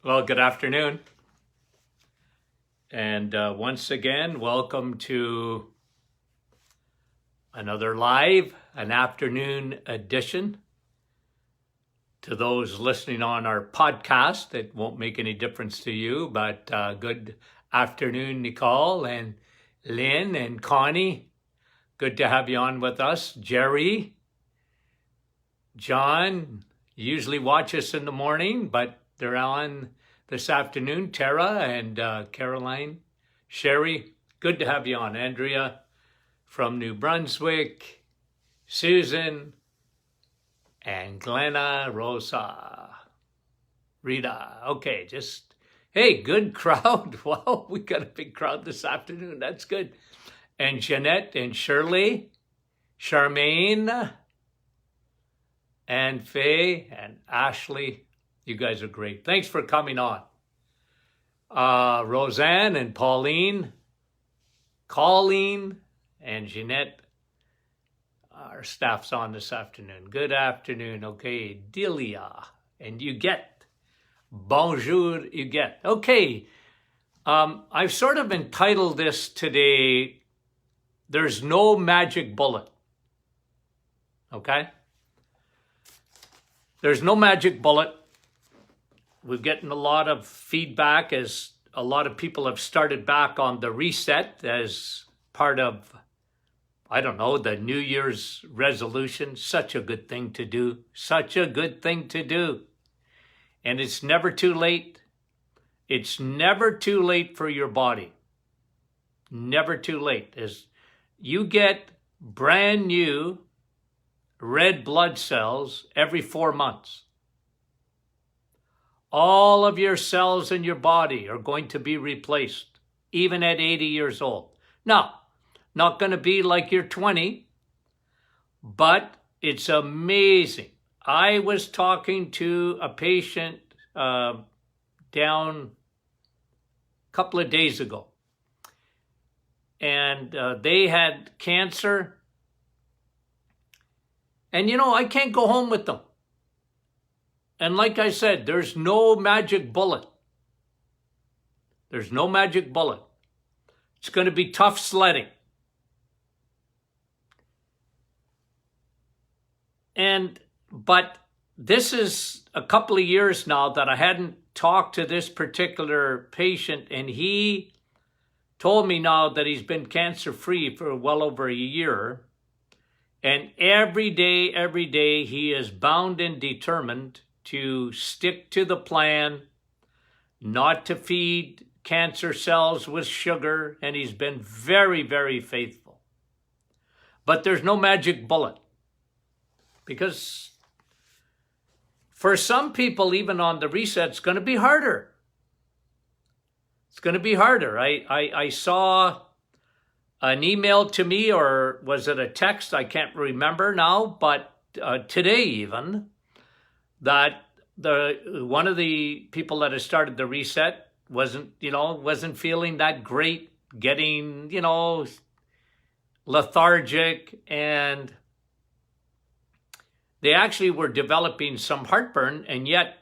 Well, good afternoon. And once again, welcome to another an afternoon edition. To those listening on our podcast, it won't make any difference to you, but good afternoon, Nicole and Lynn and Connie. Good to have you on with us. Jerry, John, usually watch us in the morning, but they're on this afternoon. Tara and Caroline, Sherry, good to have you on. Andrea from New Brunswick, Susan, and Glenna Rosa. Rita, okay, hey, good crowd. Wow, we got a big crowd this afternoon. That's good. And Jeanette and Shirley, Charmaine, and Faye and Ashley. You guys are great. Thanks for coming on. Roseanne and Pauline, Colleen and Jeanette. Our staff's on this afternoon. Good afternoon. Okay, Delia. And you get. Bonjour, you get. Okay, I've sort of entitled this today, There's No Magic Bullet. Okay? There's no magic bullet. We're getting a lot of feedback as a lot of people have started back on the reset as part of, I don't know, the New Year's resolution. Such a good thing to do. Such a good thing to do. And it's never too late. It's never too late for your body. Never too late. As you get brand new red blood cells every 4 months. All of your cells in your body are going to be replaced, even at 80 years old. Now, not going to be like you're 20, but it's amazing. I was talking to a patient down a couple of days ago, and they had cancer. And I can't go home with them. And like I said, there's no magic bullet. There's no magic bullet. It's going to be tough sledding. But this is a couple of years now that I hadn't talked to this particular patient, and he told me now that he's been cancer-free for well over a year. And every day, he is bound and determined to stick to the plan, not to feed cancer cells with sugar, and he's been very, very faithful. But there's no magic bullet, because for some people, even on the reset, it's going to be harder. It's going to be harder. I saw an email to me, or was it a text? I can't remember now, but today even, that one of the people that has started the reset wasn't feeling that great, getting, lethargic, and they actually were developing some heartburn, and yet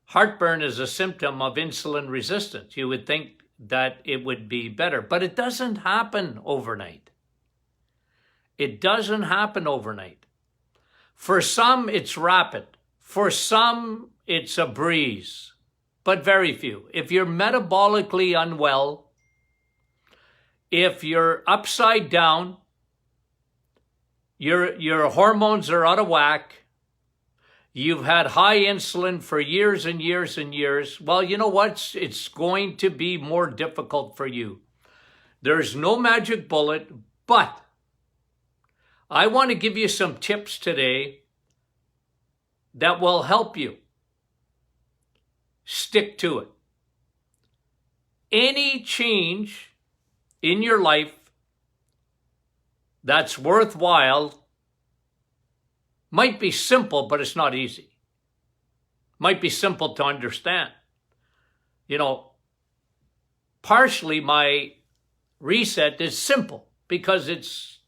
heartburn is a symptom of insulin resistance. You would think that it would be better, but it doesn't happen overnight. It doesn't happen overnight. For some, it's rapid. For some, it's a breeze, but very few. If you're metabolically unwell, if you're upside down, your hormones are out of whack, you've had high insulin for years and years and years, well, you know what? It's going to be more difficult for you. There's no magic bullet, but I want to give you some tips today that will help you stick to it. Any change in your life that's worthwhile might be simple, but it's not easy. Might be simple to understand. Partially my reset is simple because it's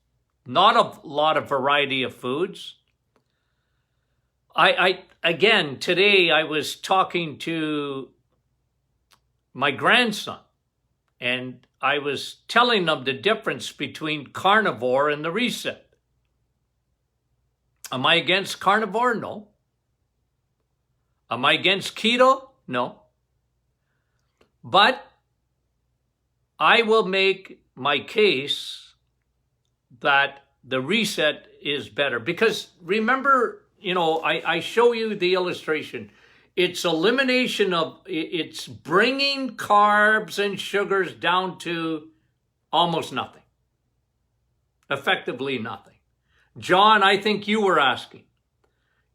not a lot of variety of foods. Again, today I was talking to my grandson, and I was telling them the difference between carnivore and the reset. Am I against carnivore? No. Am I against keto? No. But I will make my case that the reset is better. Because remember, I show you the illustration. It's elimination of, it's bringing carbs and sugars down to almost nothing. Effectively nothing. John, I think you were asking.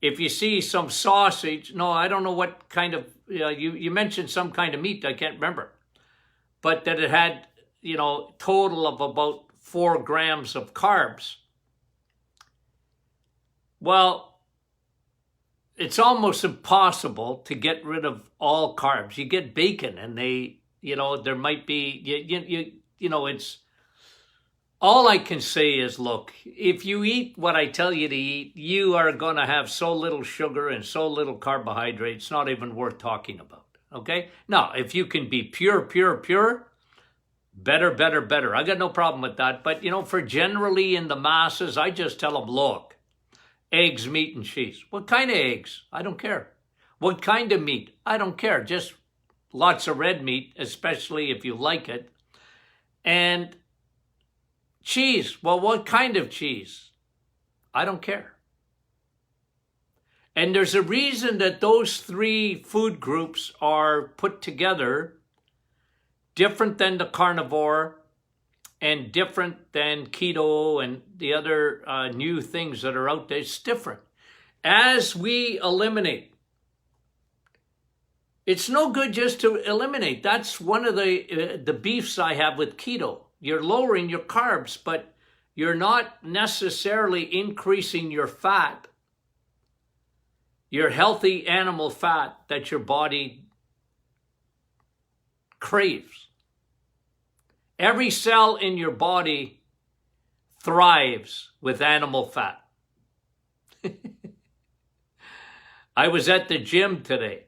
If you see some sausage, no, I don't know what kind of, you mentioned some kind of meat, I can't remember. But that it had, total of about 4 grams of carbs. Well, it's almost impossible to get rid of all carbs. You get bacon and there might be, it's, all I can say is, look, if you eat what I tell you to eat, you are going to have so little sugar and so little carbohydrate, it's not even worth talking about, okay? Now, if you can be pure, better. I got no problem with that. But, for generally in the masses, I just tell them, look, eggs, meat, and cheese. What kind of eggs? I don't care. What kind of meat? I don't care. Just lots of red meat, especially if you like it. And cheese. Well, what kind of cheese? I don't care. And there's a reason that those 3 food groups are put together, different than the carnivore and different than keto and the other new things that are out there. It's different. As we eliminate, it's no good just to eliminate. That's one of the beefs I have with keto. You're lowering your carbs, but you're not necessarily increasing your fat, your healthy animal fat that your body craves. Every cell in your body thrives with animal fat. I was at the gym today,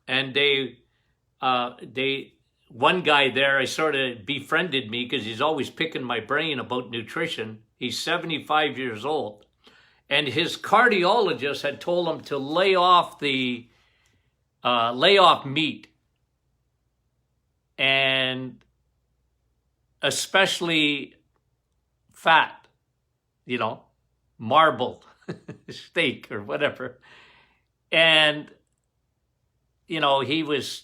and one guy there, I sort of befriended me because he's always picking my brain about nutrition. He's 75 years old, and his cardiologist had told him to lay off meat, and especially fat, marble steak or whatever. And, he was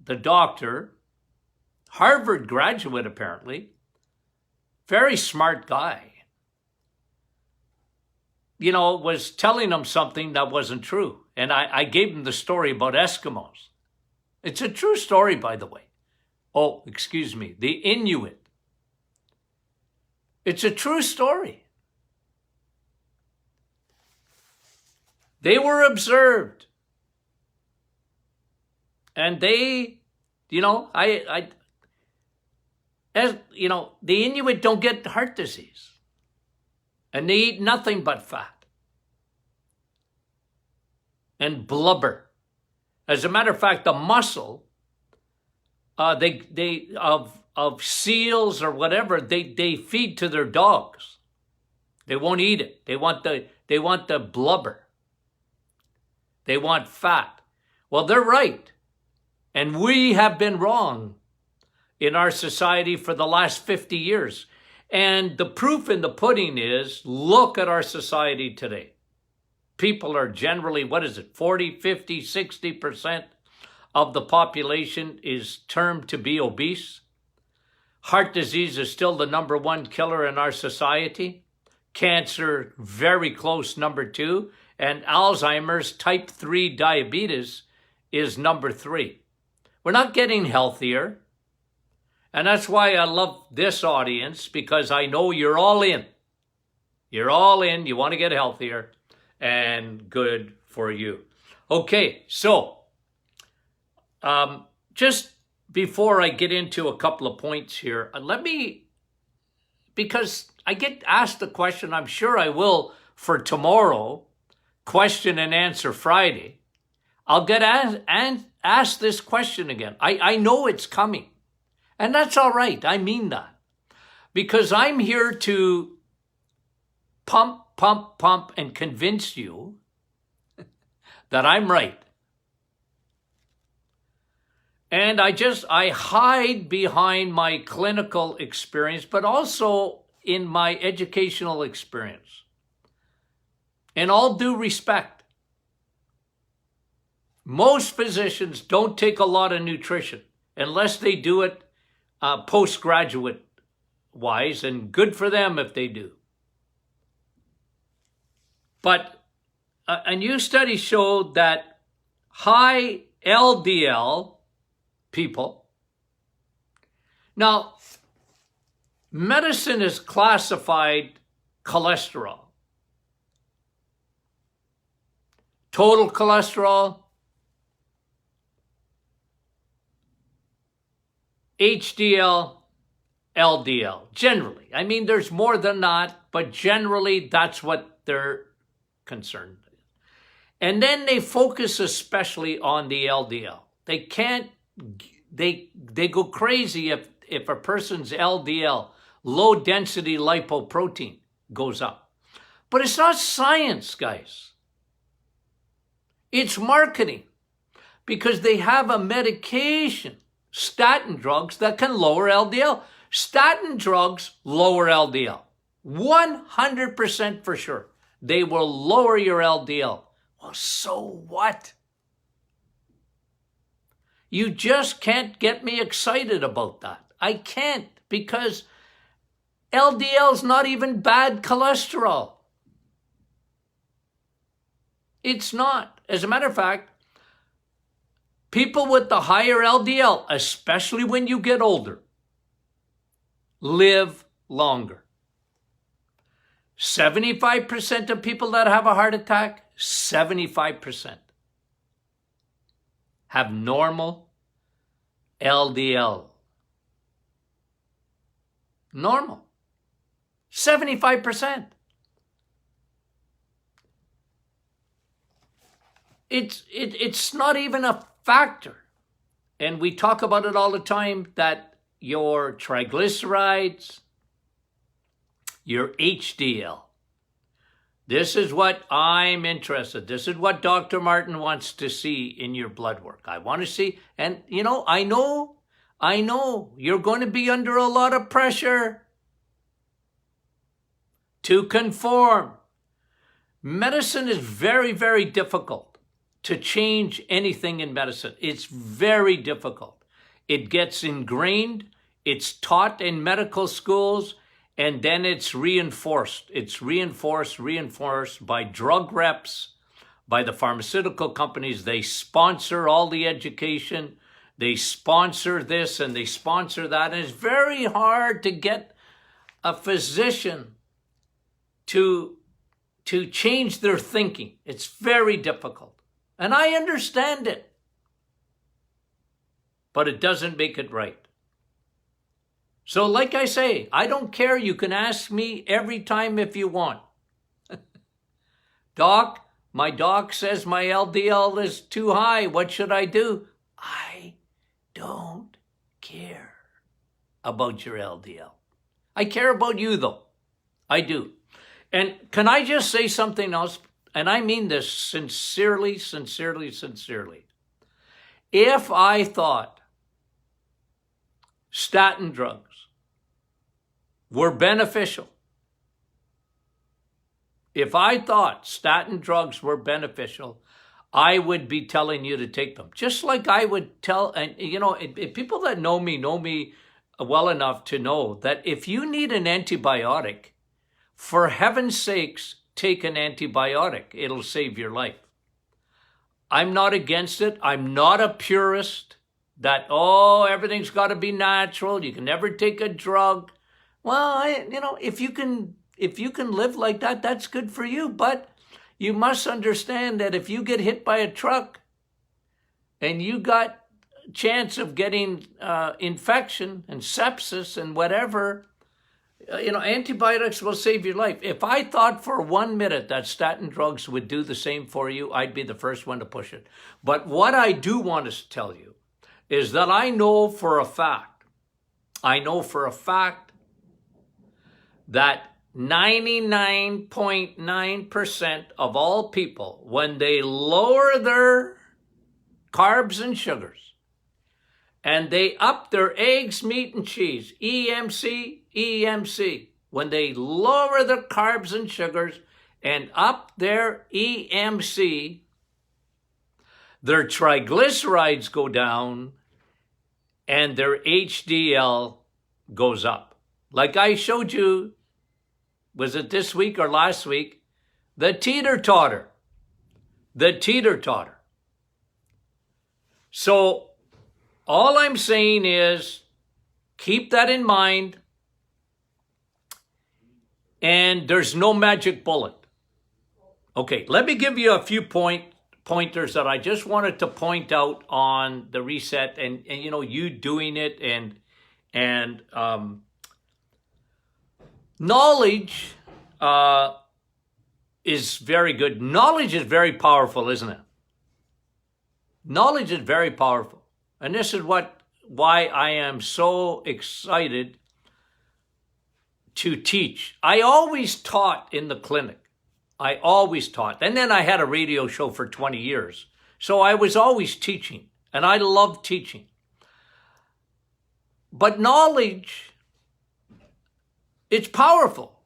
the doctor, Harvard graduate apparently, very smart guy, was telling him something that wasn't true. And I gave him the story about Eskimos. It's a true story, by the way. Oh, excuse me, the Inuit. It's a true story. They were observed. And they, the Inuit don't get heart disease. And they eat nothing but fat and blubber. As a matter of fact, the muscle, of seals or whatever, they feed to their dogs. They won't eat it. They want the blubber. They want fat. Well, they're right. And we have been wrong in our society for the last 50 years. And the proof in the pudding is, look at our society today. People are generally, 40, 50, 60% of the population is termed to be obese. Heart disease is still the number 1 killer in our society. Cancer, very close number 2. And Alzheimer's, type 3 diabetes is number 3. We're not getting healthier. And that's why I love this audience, because I know you're all in. You're all in. You want to get healthier, and good for you. Okay, so just before I get into a couple of points here, because I get asked the question, I'm sure I will for tomorrow, question and answer Friday. I'll get asked this question again. I know it's coming. And that's all right. I mean that. Because I'm here to pump, and convince you that I'm right. And I hide behind my clinical experience, but also in my educational experience. In all due respect, most physicians don't take a lot of nutrition unless they do it postgraduate wise, and good for them if they do. But a new study showed that high LDL people, now medicine is classified cholesterol, total cholesterol, HDL, LDL, generally. I mean, there's more than that, but generally that's what they're concerned with. And then they focus especially on the LDL. They can't, they go crazy if a person's LDL, low density lipoprotein, goes up. But it's not science, guys. It's marketing, because they have a medication, statin drugs, that can lower LDL. Statin drugs lower LDL. 100% for sure. They will lower your LDL. Well, so what? You just can't get me excited about that. I can't, because LDL is not even bad cholesterol. It's not. As a matter of fact, people with the higher LDL, especially when you get older, live longer. 75% of people that have a heart attack, 75% have normal LDL. Normal. 75%. It's not even a factor. And we talk about it all the time, that your triglycerides, your HDL, this is what I'm interested. This is what Dr. Martin wants to see in your blood work. I want to see, and I know you're going to be under a lot of pressure to conform. Medicine is very, very difficult to change anything in medicine. It's very difficult. It gets ingrained, it's taught in medical schools, and then it's reinforced. It's reinforced by drug reps, by the pharmaceutical companies. They sponsor all the education. They sponsor this and they sponsor that. And it's very hard to get a physician to change their thinking. It's very difficult. And I understand it. But it doesn't make it right. So like I say, I don't care. You can ask me every time if you want. Doc, my doc says my LDL is too high. What should I do? I don't care about your LDL. I care about you though. I do. And can I just say something else? And I mean this sincerely. If I thought statin drugs were beneficial, if I thought statin drugs were beneficial, I would be telling you to take them. Just like I would tell, and people that know me well enough to know that if you need an antibiotic, for heaven's sakes, take an antibiotic. It'll save your life. I'm not against it. I'm not a purist that, everything's got to be natural. You can never take a drug. Well, if you can live like that, that's good for you. But you must understand that if you get hit by a truck and you got chance of getting infection and sepsis and whatever, Antibiotics will save your life. If I thought for 1 minute that statin drugs would do the same for you, I'd be the first one to push it. But what I do want to tell you is that I know for a fact that 99.9% of all people, when they lower their carbs and sugars, and they up their eggs, meat, and cheese, EMC, when they lower their carbs and sugars and up their EMC, their triglycerides go down and their HDL goes up. Like I showed you, was it this week or last week? The teeter-totter. So all I'm saying is keep that in mind, and there's no magic bullet. Okay, let me give you a few pointers that I just wanted to point out on the reset, and you doing it, and knowledge is very good. Knowledge is very powerful, isn't it? Knowledge is very powerful. And this is why I am so excited to teach. I always taught in the clinic. And then I had a radio show for 20 years. So I was always teaching, and I love teaching. But knowledge, it's powerful,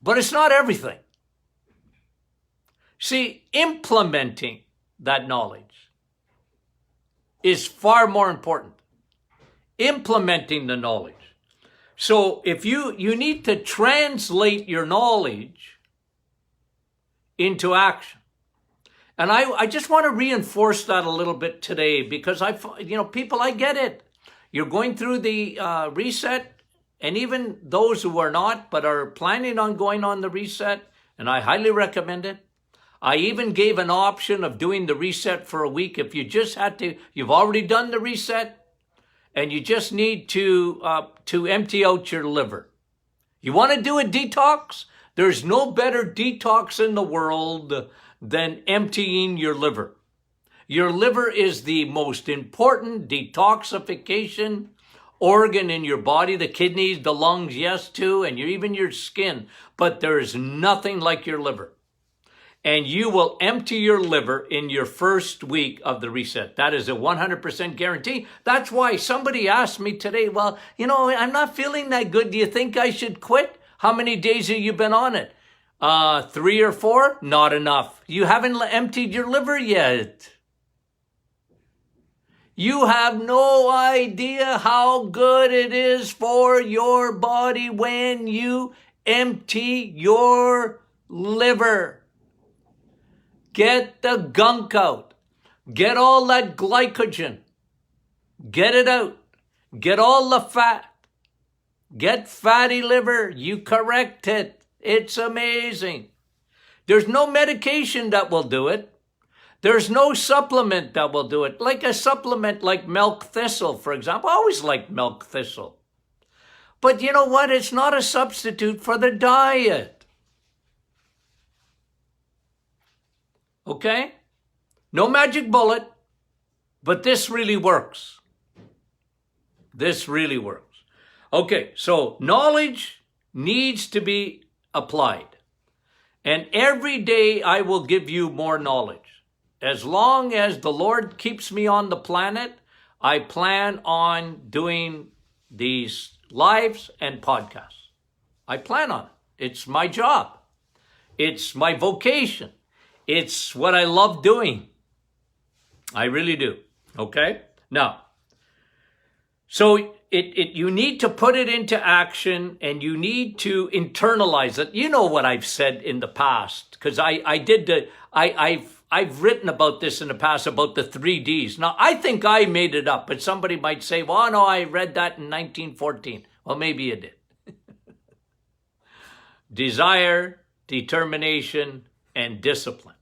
but it's not everything. See, implementing that knowledge is far more important. Implementing the knowledge. So if you need to translate your knowledge into action. And I just want to reinforce that a little bit today, because people, I get it. You're going through the reset, and even those who are not but are planning on going on the reset, and I highly recommend it. I even gave an option of doing the reset for a week. If you just you've already done the reset, and you just need to empty out your liver. You want to do a detox? There's no better detox in the world than emptying your liver. Your liver is the most important detoxification organ in your body. The kidneys, the lungs, yes too, and even your skin. But there is nothing like your liver. And you will empty your liver in your first week of the reset. That is a 100% guarantee. That's why somebody asked me today, well, I'm not feeling that good. Do you think I should quit? How many days have you been on it? 3 or 4? Not enough. You haven't emptied your liver yet. You have no idea how good it is for your body when you empty your liver. Get the gunk out. Get all that glycogen. Get it out. Get all the fat. Get fatty liver. You correct it. It's amazing. There's no medication that will do it. There's no supplement that will do it. Like a supplement like milk thistle, for example. I always liked milk thistle. But you know what? It's not a substitute for the diet. Okay? No magic bullet, but this really works. This really works. Okay, so knowledge needs to be applied. And every day I will give you more knowledge. As long as the Lord keeps me on the planet, I plan on doing these lives and podcasts. I plan on it. It's my job. It's my vocation. It's what I love doing. I really do. Okay? Now, so you need to put it into action, and you need to internalize it. You know what I've said in the past, because I've written about this in the past, about the 3 Ds. Now, I think I made it up, but somebody might say, well, no, I read that in 1914. Well, maybe you did. Desire, determination, and discipline.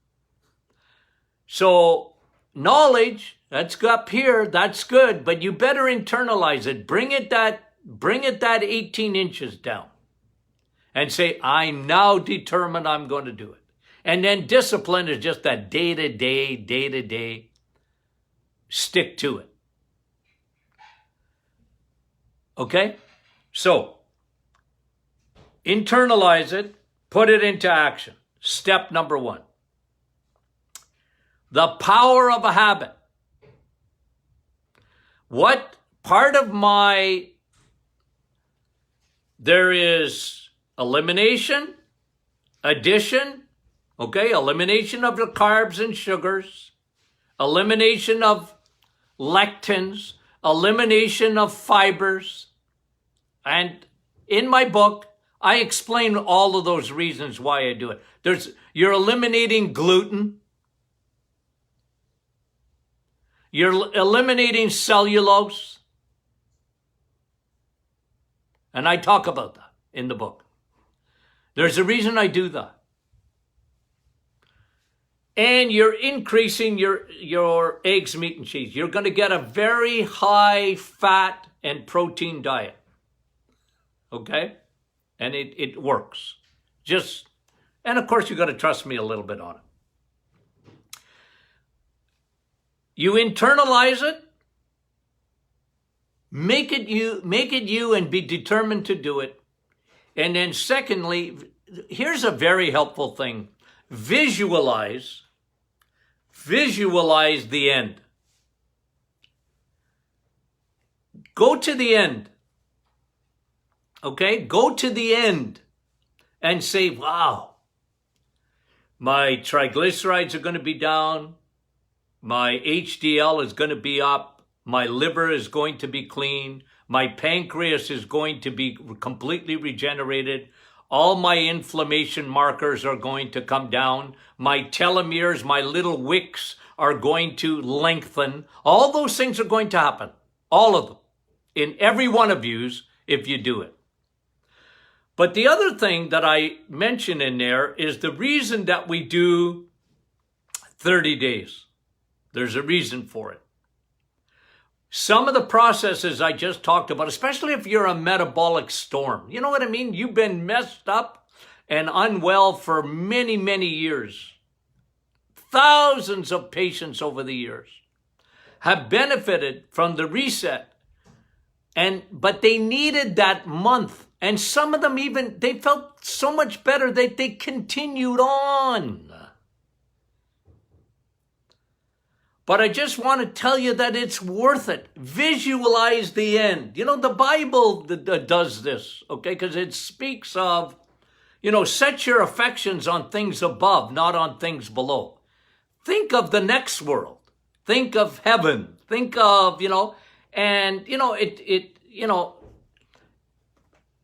So knowledge, that's up here, that's good, but you better internalize it. Bring it that bring it that 18 inches down and say, I'm now determined I'm going to do it. And then discipline is just that day to day, stick to it. Okay? So, internalize it, put it into action. Step number 1. The power of a habit. What part of there is elimination, addition, okay, elimination of the carbs and sugars, elimination of lectins, elimination of fibers. And in my book, I explain all of those reasons why I do it. You're eliminating gluten. You're eliminating cellulose. And I talk about that in the book. There's a reason I do that. And you're increasing your eggs, meat, and cheese. You're going to get a very high fat and protein diet. Okay? And it works. And of course, you got to trust me a little bit on it. You internalize it, make it you and be determined to do it. And then secondly, here's a very helpful thing. Visualize the end. Go to the end. Okay? Go to the end and say, wow, my triglycerides are going to be down. My HDL is going to be up. My liver is going to be clean. My pancreas is going to be completely regenerated. All my inflammation markers are going to come down. My telomeres, my little wicks are going to lengthen. All those things are going to happen. All of them. In every one of yous, if you do it. But the other thing that I mention in there is the reason that we do 30 days. There's a reason for it. Some of the processes I just talked about, especially if you're a metabolic storm, you know what I mean? You've been messed up and unwell for many, many years. Thousands of patients over the years have benefited from the reset, but they needed that month. And some of them they felt so much better that they continued on. But I just want to tell you that it's worth it. Visualize the end. You know, the Bible does this, okay? Because it speaks of, set your affections on things above, not on things below. Think of the next world. Think of heaven. Think of,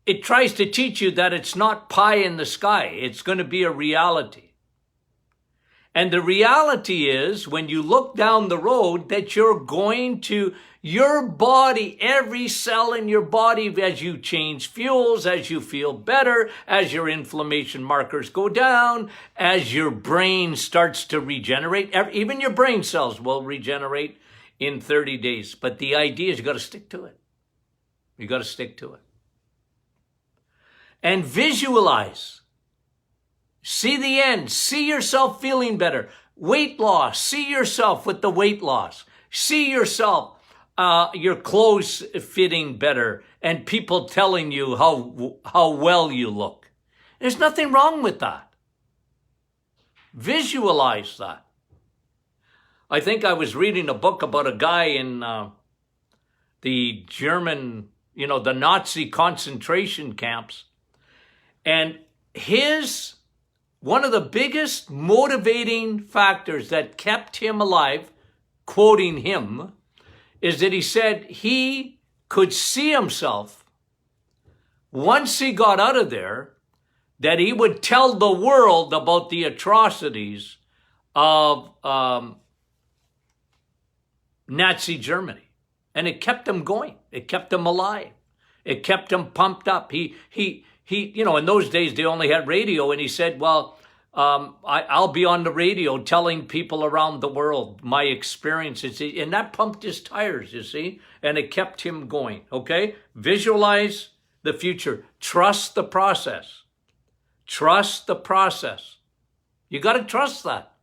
it tries to teach you that it's not pie in the sky. It's going to be a reality. And the reality is, when you look down the road, that your body, every cell in your body, as you change fuels, as you feel better, as your inflammation markers go down, as your brain starts to regenerate, even your brain cells will regenerate in 30 days. But the idea is you got to stick to it. You got to stick to it. And visualize. See the end. See yourself feeling better. Weight loss. See yourself with the weight loss. See yourself, your clothes fitting better and people telling you how well you look. There's nothing wrong with that. Visualize that. I think I was reading a book about a guy in the German, the Nazi concentration camps. And one of the biggest motivating factors that kept him alive, quoting him, is that he said he could see himself, once he got out of there, that he would tell the world about the atrocities of Nazi Germany. And it kept him going. It kept him alive. It kept him pumped up. He in those days, they only had radio, and he said, well, I'll be on the radio telling people around the world my experiences, and that pumped his tires, you see, and it kept him going, okay? Visualize the future. Trust the process. Trust the process. You got to trust that.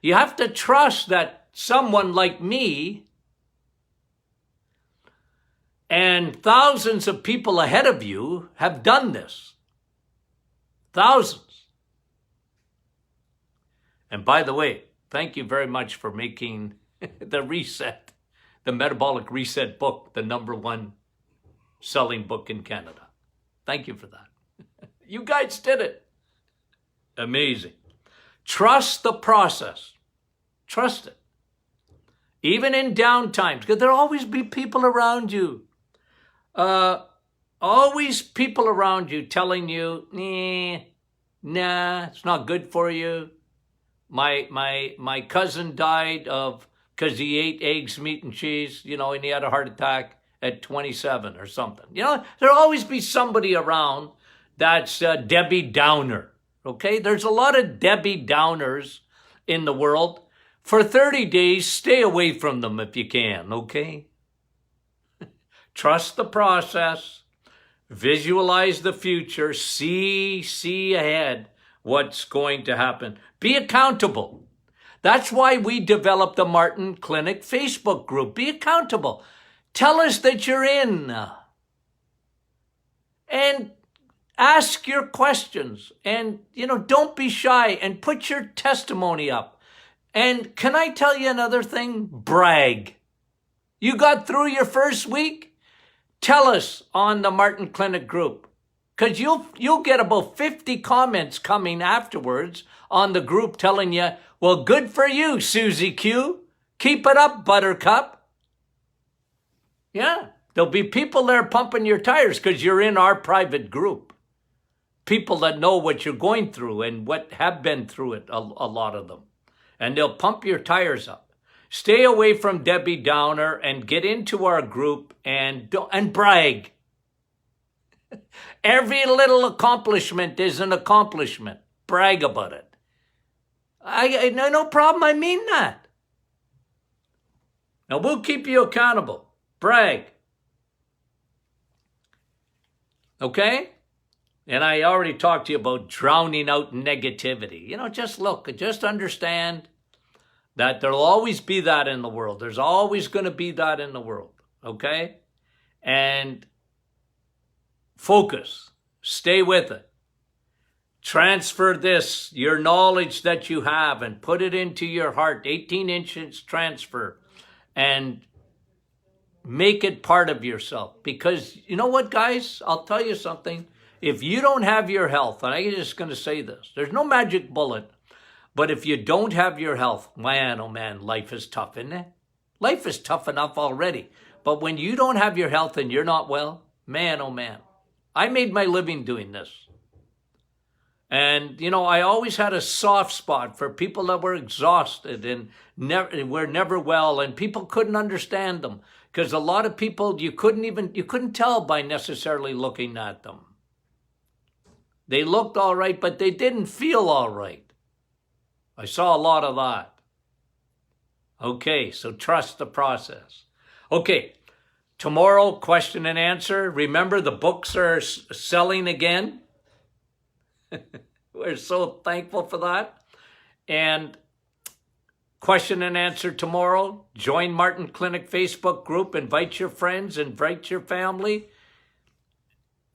You have to trust that someone like me and thousands of people ahead of you have done this. Thousands. And by the way, thank you very much for making the Reset, the Metabolic Reset book, the #1 selling book in Canada. Thank you for that. You guys did it. Amazing. Trust the process. Trust it. Even in down times, because there'll always be people around you. Always people around you telling you, nah, it's not good for you. My cousin died because he ate eggs, meat, and cheese, and he had a heart attack at 27 or something. There'll always be somebody around that's Debbie Downer, okay? There's a lot of Debbie Downers in the world. For 30 days, stay away from them if you can, okay? Trust the process. Visualize the future. See ahead what's going to happen. Be accountable. That's why we developed the Martin Clinic Facebook group. Be accountable. Tell us that you're in. And ask your questions. And, don't be shy and put your testimony up. And can I tell you another thing? Brag. You got through your first week? Tell us on the Martin Clinic group. Because you'll get about 50 comments coming afterwards on the group telling you, well, good for you, Susie Q. Keep it up, Buttercup. Yeah, there'll be people there pumping your tires because you're in our private group. People that know what you're going through and what have been through it, a lot of them. And they'll pump your tires up. Stay away from Debbie Downer and get into our group and brag. Every little accomplishment is an accomplishment. Brag about it. I no problem. I mean that. Now we'll keep you accountable. Brag. Okay? And I already talked to you about drowning out negativity. Just understand that there'll always be that in the world. There's always going to be that in the world. Okay? And focus. Stay with it. Transfer your knowledge that you have, and put it into your heart. 18 inches transfer. And make it part of yourself. Because you know what, guys? I'll tell you something. If you don't have your health, and I'm just going to say this, there's no magic bullet. But if you don't have your health, man, oh man, life is tough, isn't it? Life is tough enough already. But when you don't have your health and you're not well, man, oh man. I made my living doing this. And, I always had a soft spot for people that were exhausted and were never well, and people couldn't understand them. Because a lot of people, you couldn't tell by necessarily looking at them. They looked all right, but they didn't feel all right. I saw a lot of that. Okay, so trust the process. Okay, tomorrow, question and answer. Remember, the books are selling again. We're so thankful for that. And question and answer tomorrow. Join Martin Clinic Facebook group. Invite your friends, invite your family,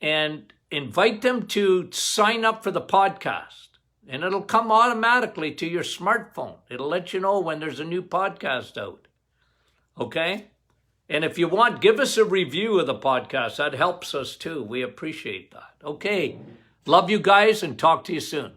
and invite them to sign up for the podcast. And it'll come automatically to your smartphone. It'll let you know when there's a new podcast out. Okay? And if you want, give us a review of the podcast. That helps us too. We appreciate that. Okay. Love you guys and talk to you soon.